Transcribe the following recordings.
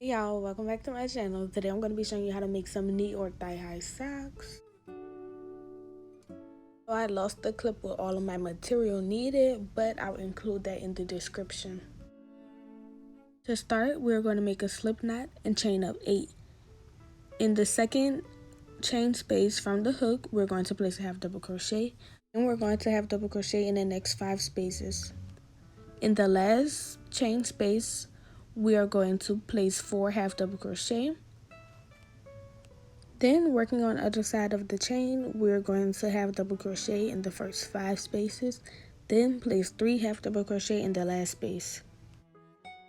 Hey y'all, welcome back to my channel. Today I'm going to be showing you how to make some knee or thigh high socks. So I lost the clip with all of my material needed, but I'll include that in the description. To start, we're going to make a slip knot and chain up 8. In the second chain space from the hook, we're going to place a half double crochet, and we're going to half double crochet in the next 5 spaces. In the last chain space, we are going to place 4 half double crochet. Then, working on the other side of the chain, we're going to half double crochet in the first 5 spaces, then place 3 half double crochet in the last space.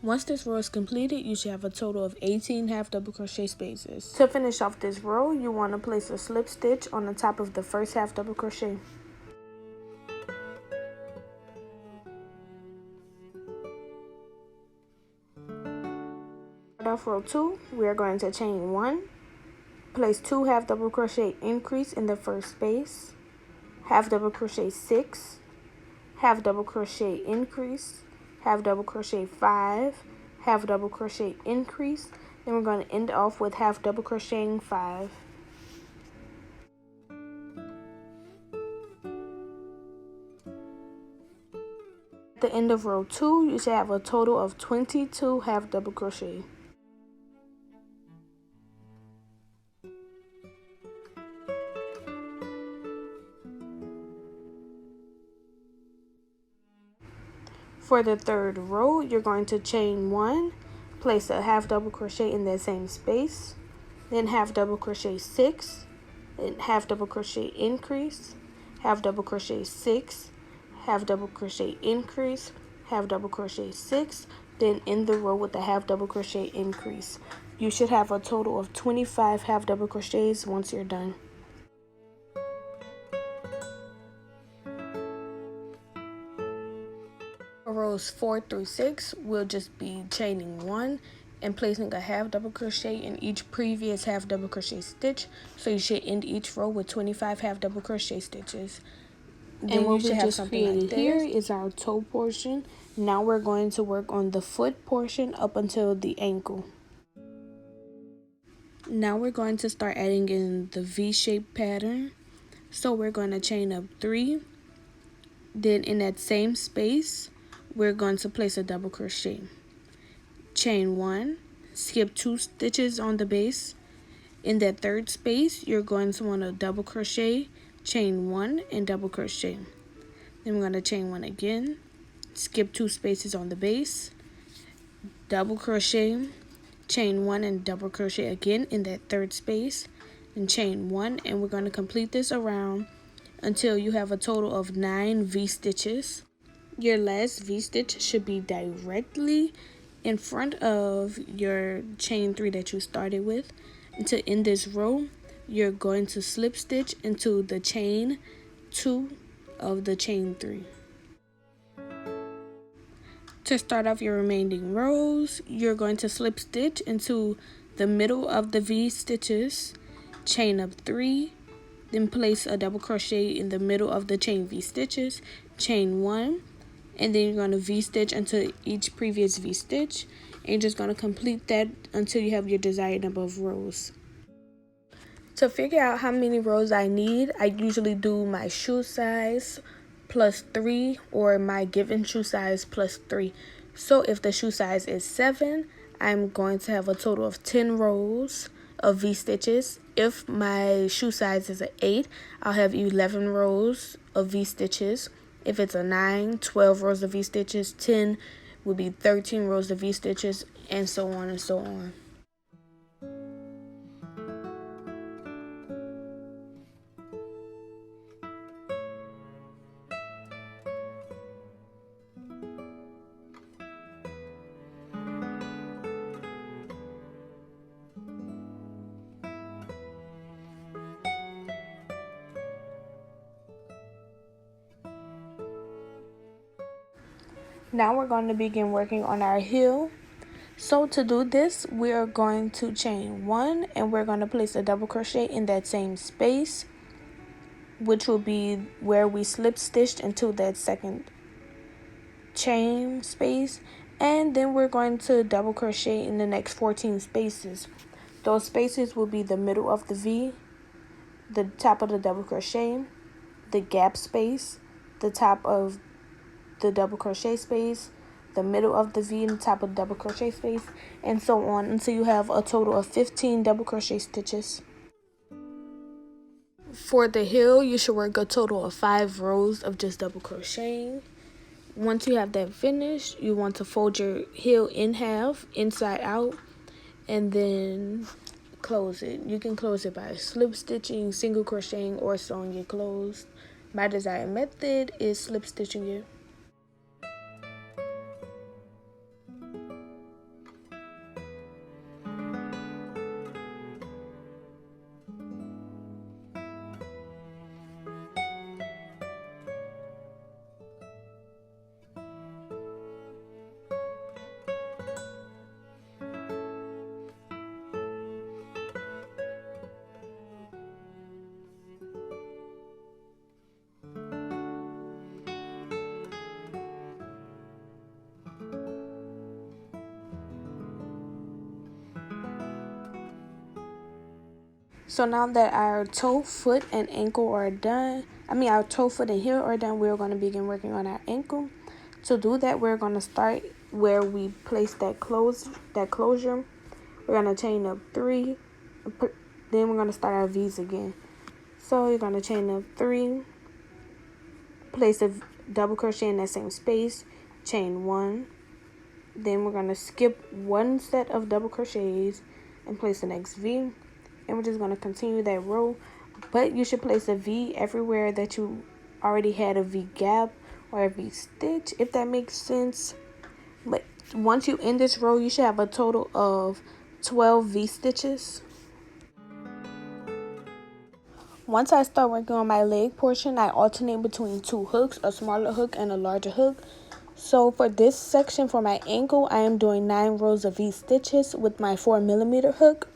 Once this row is completed, you should have a total of 18 half double crochet spaces. To finish off this row, you want to place a slip stitch on the top of the first half double crochet. Start off row 2, we are going to chain 1. Place 2 half double crochet increase in the first space, half double crochet 6, half double crochet increase, half double crochet 5, half double crochet increase, then we're going to end off with half double crocheting 5. At the end of row 2, you should have a total of 22 half double crochet. For the third row, you're going to chain 1, place a half double crochet in that same space, then half double crochet 6, then half double crochet increase, half double crochet 6, half double crochet increase, half double crochet 6, then end the row with a half double crochet increase. You should have a total of 25 half double crochets once you're done. For rows 4 through 6, we'll just be chaining 1 and placing a half double crochet in each previous half double crochet stitch, so you should end each row with 25 half double crochet stitches. And what we just created here is our toe portion. Now we're going to work on the foot portion up until the ankle. Now we're going to start adding in the V-shaped pattern. So we're going to chain up 3. Then in that same space, we're going to place a double crochet. Chain 1, skip 2 stitches on the base. In that third space, you're going to want to double crochet, chain 1 and double crochet. Then we're going to chain 1 again, skip 2 spaces on the base, double crochet, chain 1 and double crochet again in that third space, and chain 1, and we're going to complete this around until you have a total of 9 V-stitches. Your last V-stitch should be directly in front of your chain 3 that you started with. And to end this row, you're going to slip stitch into the chain 2 of the chain 3. To start off your remaining rows, you're going to slip stitch into the middle of the V stitches, chain up 3, then place a double crochet in the middle of the chain V stitches, chain 1, and then you're going to V stitch into each previous V stitch, and you're just going to complete that until you have your desired number of rows. To figure out how many rows I need, I usually do my shoe size plus 3 or my given shoe size plus 3. So if the shoe size is 7, I'm going to have a total of 10 rows of V-stitches. If my shoe size is an 8, I'll have 11 rows of V-stitches. If it's a 9, 12 rows of V-stitches, 10 would be 13 rows of V-stitches, and so on and so on. Now we're going to begin working on our heel. So to do this, we are going to chain 1 and we're going to place a double crochet in that same space, which will be where we slip stitched into that second chain space, And then we're going to double crochet in the next 14 spaces. Those spaces will be the middle of the V, the top of the double crochet, the gap space, the top of the double crochet space, the middle of the V and the top of the double crochet space, and so on until you have a total of 15 double crochet stitches. For the heel, you should work a total of 5 rows of just double crocheting. Once you have that finished, you want to fold your heel in half, inside out, and then close it. You can close it by slip stitching, single crocheting, or sewing it closed. My desired method is slip stitching it. So now that our toe, foot, and ankle are done, our toe, foot, and heel are done, we're going to begin working on our ankle. To do that, we're going to start where we place that closure. We're going to chain up 3, then we're going to start our V's again. So you're going to chain up 3, place a double crochet in that same space, chain 1, then we're going to skip 1 set of double crochets and place the next V. And we're just going to continue that row, but you should place a V everywhere that you already had a V gap or a V stitch, if that makes sense. But once you end this row, you should have a total of 12 V stitches. Once I start working on my leg portion, I alternate between 2 hooks, a smaller hook and a larger hook. So for this section, for my ankle, I am doing 9 rows of V stitches with my 4mm hook.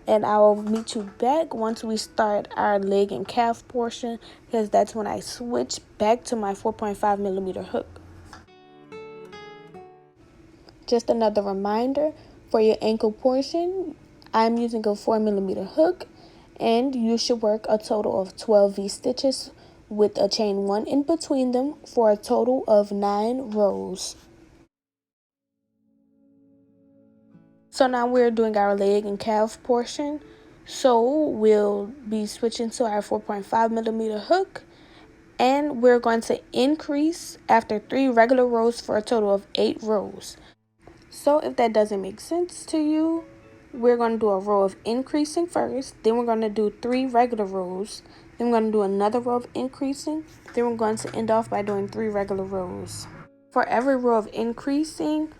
And I will meet you back once we start our leg and calf portion, because that's when I switch back to my 4.5mm hook. Just another reminder, for your ankle portion, I'm using a 4mm hook, and you should work a total of 12 V stitches with a chain 1 in between them for a total of 9 rows. So now we're doing our leg and calf portion. So we'll be switching to our 4.5mm hook, and we're going to increase after 3 regular rows for a total of 8 rows. So if that doesn't make sense to you, we're going to do a row of increasing first, then we're going to do 3 regular rows, then we're going to do another row of increasing, then we're going to end off by doing 3 regular rows. For every row of increasing,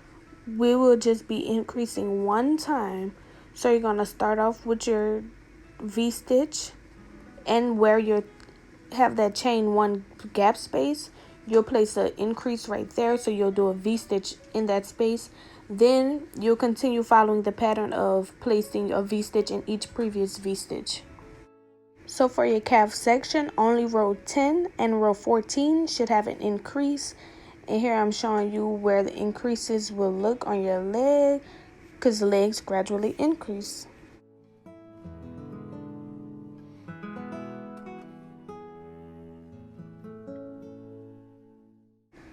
we will just be increasing 1 time. So you're going to start off with your V stitch, and where you have that chain 1 gap space, you'll place an increase right there, so you'll do a V stitch in that space. Then you'll continue following the pattern of placing a V stitch in each previous V stitch. So for your calf section, only row 10 and row 14 should have an increase. And here I'm showing you where the increases will look on your leg, because the legs gradually increase.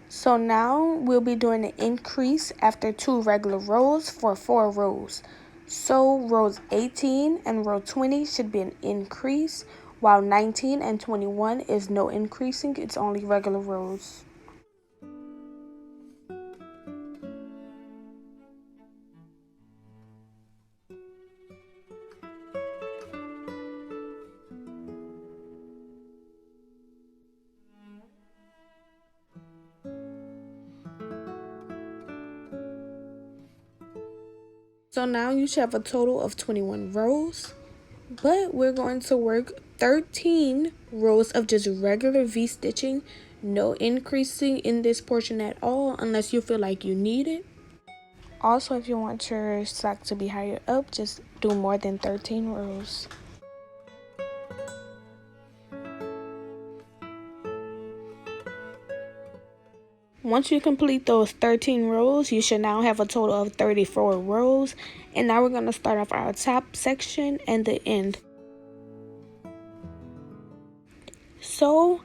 So now we'll be doing an increase after 2 regular rows for 4 rows. So rows 18 and row 20 should be an increase, while 19 and 21 is no increasing, it's only regular rows. So now you should have a total of 21 rows, but we're going to work 13 rows of just regular V stitching, no increasing in this portion at all unless you feel like you need it. Also, if you want your sock to be higher up, just do more than 13 rows. Once you complete those 13 rows, you should now have a total of 34 rows. And now we're going to start off our top section and the end. So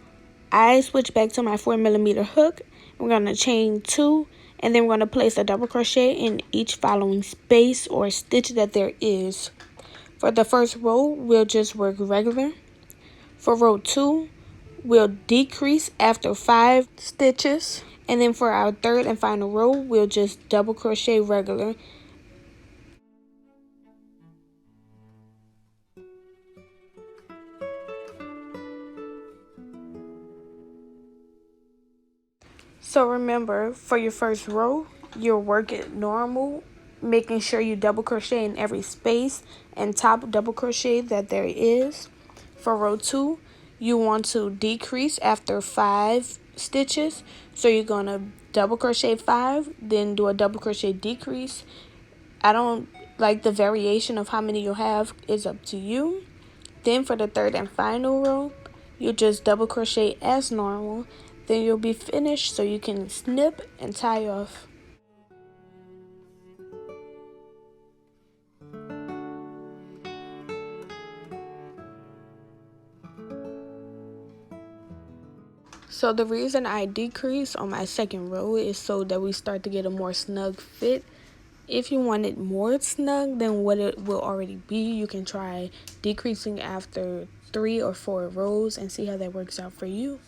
I switch back to my 4mm hook. We're going to chain 2, and then we're going to place a double crochet in each following space or stitch that there is. For the first row, we'll just work regular. For row 2, we'll decrease after 5 stitches. And then for our third and final row, we'll just double crochet regular. So remember, for your first row, you'll work it normal, making sure you double crochet in every space and top double crochet that there is. For row 2, you want to decrease after 5 stitches. So you're going to double crochet 5, then do a double crochet decrease. I don't like the variation of how many you'll have, is up to you. Then for the third and final row, you just double crochet as normal. Then you'll be finished, so you can snip and tie off. So the reason I decrease on my second row is so that we start to get a more snug fit. If you want it more snug than what it will already be, you can try decreasing after 3 or 4 rows and see how that works out for you.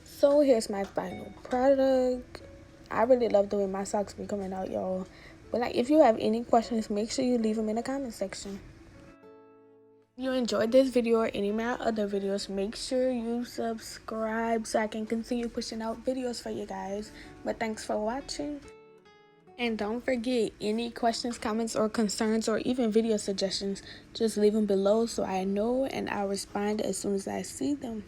So here's my final product. I really love the way my socks be coming out, y'all. But like, if you have any questions, make sure you leave them in the comment section. If you enjoyed this video or any of my other videos, make sure you subscribe so I can continue pushing out videos for you guys. But thanks for watching. And don't forget, any questions, comments, or concerns, or even video suggestions, just leave them below so I know and I'll respond as soon as I see them.